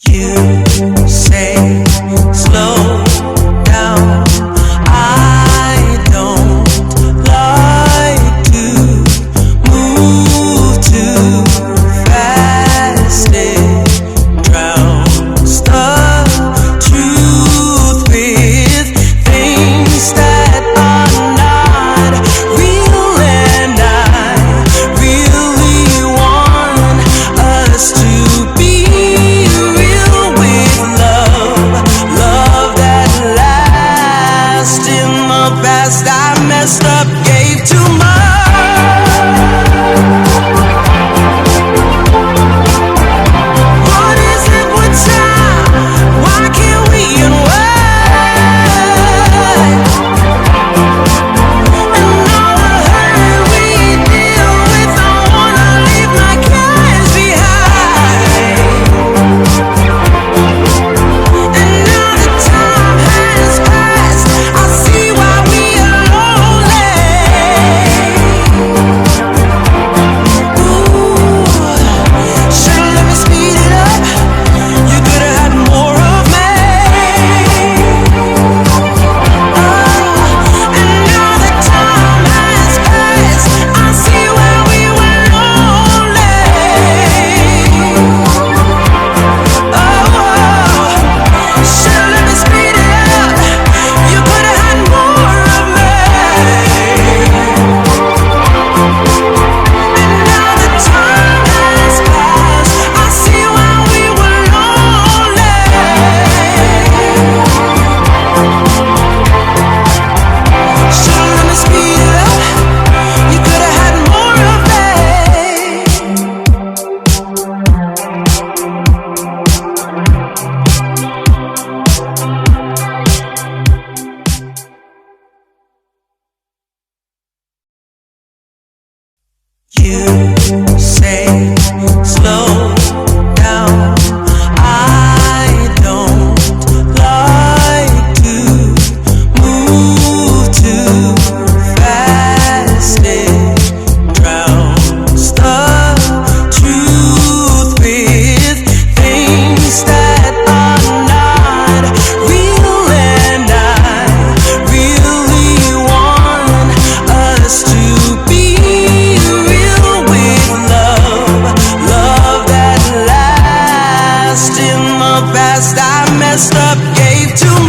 You say slow down. I don't like to move too fast. It drowns the truth with things that are not real, and I really want us to be real with love that lasts. In the past I messed up, gave too much. What is it with time? Why can't we unwind? And all the hurt we deal with, I wanna leave my cares behind. And now the time has passed, I see why we are lonely. Ooh, should've let me speed it up. You could've had more of me. And now the time has passed, I see where we were lonely. Should've let me speed it up. You could've had more of me. And now the time has passed, I see where we were lonely. Should've let me speed it up. You could've had more of me. You say slow down. I don't like to move too fast. It drowns the truth with things that are not real, and I really want us to be real with love that lasts. In the past I messed up, gave too much.